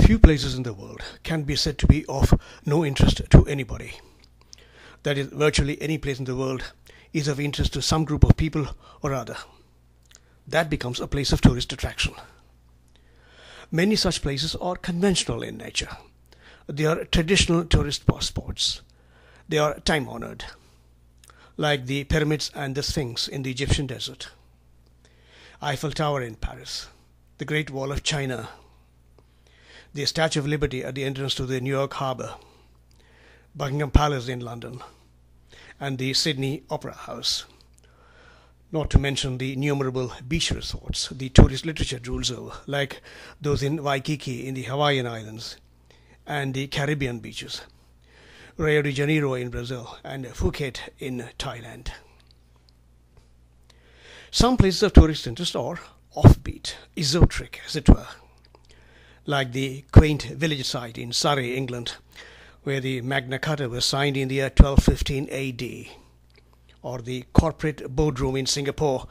Few places in the world can be said to be of no interest to anybody. That is, virtually any place in the world is of interest to some group of people or other. That becomes a place of tourist attraction. Many such places are conventional in nature. They are traditional tourist spots. They are time-honored, like the pyramids and the Sphinx in the Egyptian desert, Eiffel Tower in Paris, the Great Wall of China, the Statue of Liberty at the entrance to the New York Harbor, Buckingham Palace in London, and the Sydney Opera House. Not to mention the innumerable beach resorts the tourist literature drools over, like those in Waikiki in the Hawaiian Islands and the Caribbean beaches, Rio de Janeiro in Brazil, and Phuket in Thailand. Some places of tourist interest are offbeat, esoteric as it were, like the quaint village site in Surrey, England, where the Magna Carta was signed in the year 1215 AD, or the corporate boardroom in Singapore,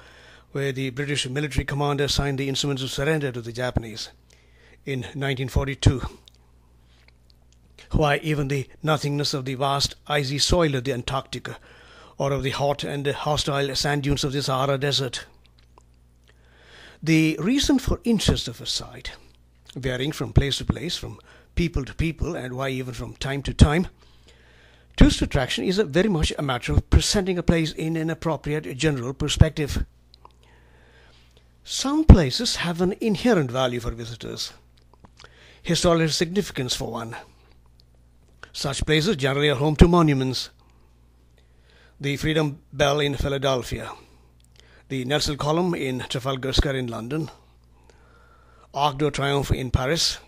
where the British military commander signed the instruments of surrender to the Japanese in 1942. Why, even the nothingness of the vast icy soil of the Antarctica, or of the hot and hostile sand dunes of the Sahara Desert. The reason for interest of a site, varying from place to place, from people to people, and why even from time to time, tourist attraction is very much a matter of presenting a place in an appropriate general perspective. Some places have an inherent value for visitors, historical significance for one. Such places generally are home to monuments. The Freedom Bell in Philadelphia, the Nelson Column in Trafalgar Square in London, Arc de Triomphe in Paris,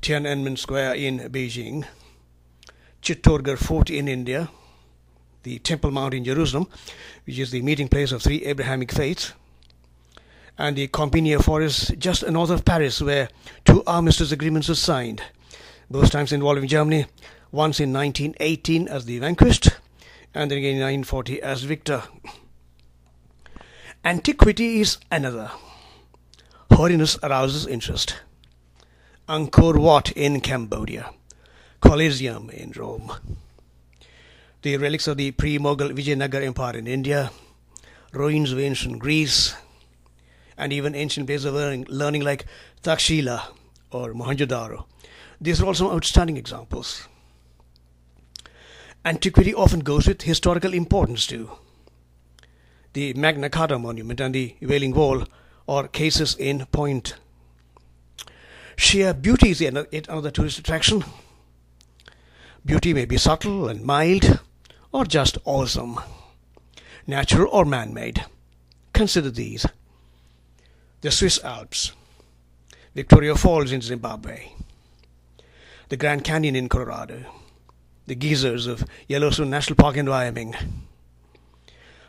Tiananmen Square in Beijing, Chittorgarh Fort in India, the Temple Mount in Jerusalem, which is the meeting place of three Abrahamic faiths, and the Compiègne Forest just north of Paris, where two armistice agreements were signed, both times involving Germany, once in 1918 as the vanquished, and then again in 1940 as victor. Antiquity is another. Holiness arouses interest. Angkor Wat in Cambodia, Colosseum in Rome, the relics of the pre-Mughal Vijayanagar Empire in India, ruins of ancient Greece, and even ancient places of learning like Takshila or Mohenjo-daro. These are all some outstanding examples. Antiquity often goes with historical importance too. The Magna Carta monument and the Wailing Wall are cases in point. Sheer beauty is yet another tourist attraction. Beauty may be subtle and mild, or just awesome, natural or man-made. Consider these: the Swiss Alps, Victoria Falls in Zimbabwe, the Grand Canyon in Colorado, the geysers of Yellowstone National Park in Wyoming,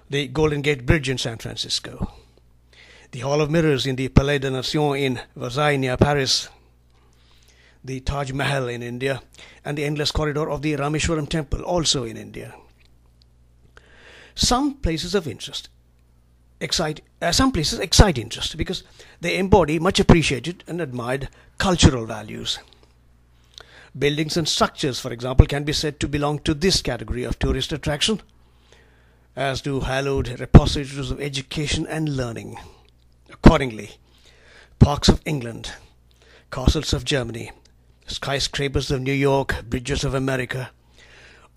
the Golden Gate Bridge in San Francisco, the Hall of Mirrors in the Palais des Nations in Versailles near Paris, the Taj Mahal in India, and the endless corridor of the Rameshwaram Temple, also in India. Some places excite interest because they embody much appreciated and admired cultural values. Buildings and structures, for example, can be said to belong to this category of tourist attraction, as do hallowed repositories of education and learning. Accordingly, parks of England, castles of Germany, skyscrapers of New York, bridges of America,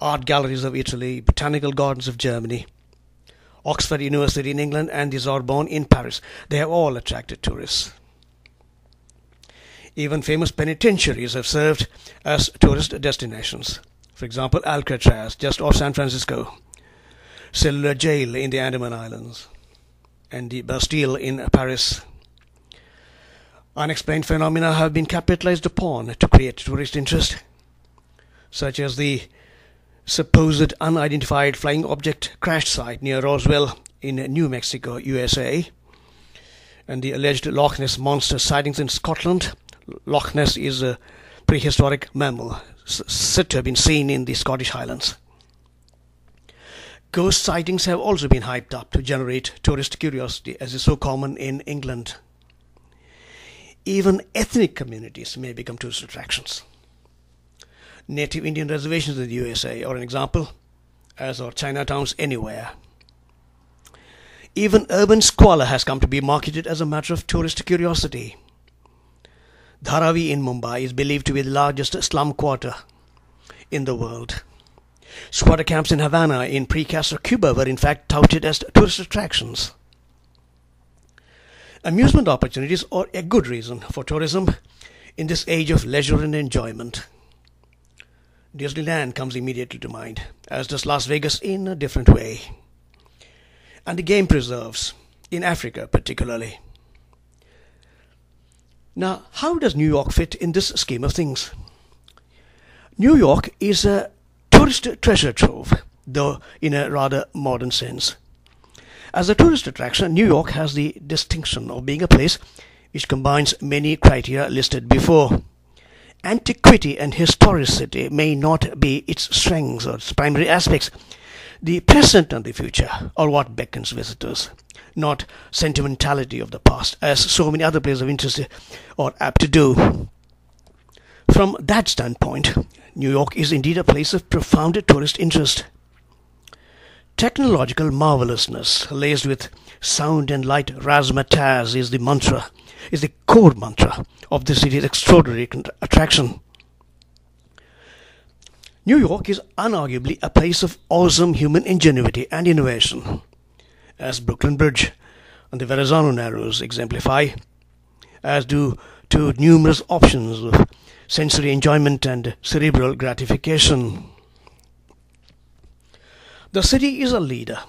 art galleries of Italy, botanical gardens of Germany, Oxford University in England, and the Sorbonne in Paris, they have all attracted tourists. Even famous penitentiaries have served as tourist destinations. For example, Alcatraz, just off San Francisco, Cellular Jail in the Andaman Islands, and the Bastille in Paris. Unexplained phenomena have been capitalized upon to create tourist interest, such as the supposed unidentified flying object crash site near Roswell in New Mexico, USA, and the alleged Loch Ness monster sightings in Scotland. Loch Ness is a prehistoric mammal said to have been seen in the Scottish Highlands. Ghost sightings have also been hyped up to generate tourist curiosity, as is so common in England. even ethnic communities may become tourist attractions. Native Indian reservations in the USA are an example, as are Chinatowns anywhere. Even urban squalor has come to be marketed as a matter of tourist curiosity. Dharavi in Mumbai is believed to be the largest slum quarter in the world. Squatter camps in Havana in pre-Castro Cuba were in fact touted as tourist attractions. Amusement opportunities are a good reason for tourism in this age of leisure and enjoyment. Disneyland comes immediately to mind, as does Las Vegas in a different way. And the game preserves, in Africa particularly. Now, how does New York fit in this scheme of things? New York is a tourist treasure trove, though in a rather modern sense. As a tourist attraction, New York has the distinction of being a place which combines many criteria listed before. Antiquity and historicity may not be its strengths or its primary aspects. The present and the future are what beckons visitors, not sentimentality of the past, as so many other places of interest are apt to do. From that standpoint, New York is indeed a place of profound tourist interest. Technological marvelousness laced with sound and light razzmatazz is the core mantra of the city's extraordinary attraction. New York is unarguably a place of awesome human ingenuity and innovation, as Brooklyn Bridge and the Verrazano Narrows exemplify, as do two numerous options of sensory enjoyment and cerebral gratification. The city is a leader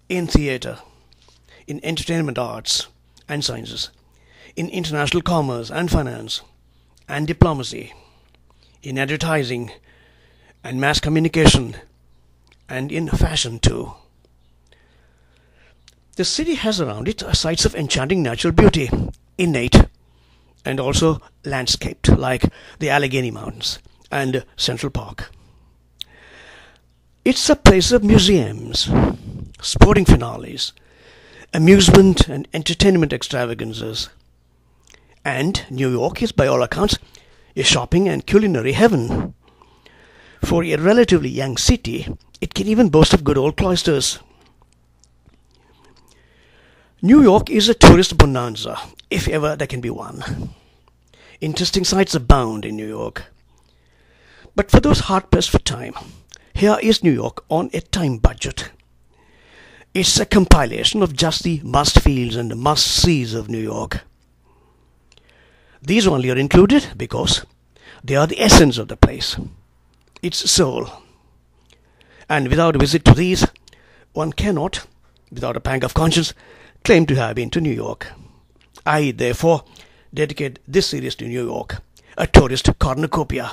in theatre, in entertainment arts and sciences, in international commerce and finance and diplomacy, in advertising and mass communication, and in fashion too. The city has around it sites of enchanting natural beauty, innate and also landscaped, like the Allegheny Mountains and Central Park. It's a place of museums, sporting finales, amusement and entertainment extravagances. And New York is, by all accounts, a shopping and culinary heaven. For a relatively young city, it can even boast of good old cloisters. New York is a tourist bonanza, if ever there can be one. Interesting sights abound in New York. But for those hard-pressed for time, here is New York on a time budget. It's a compilation of just the must-feels and must-sees of New York. These only are included because they are the essence of the place, its soul. And without a visit to these, one cannot, without a pang of conscience, claim to have been to New York. I, therefore, dedicate this series to New York, a tourist cornucopia.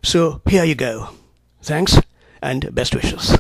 So here you go. Thanks and best wishes.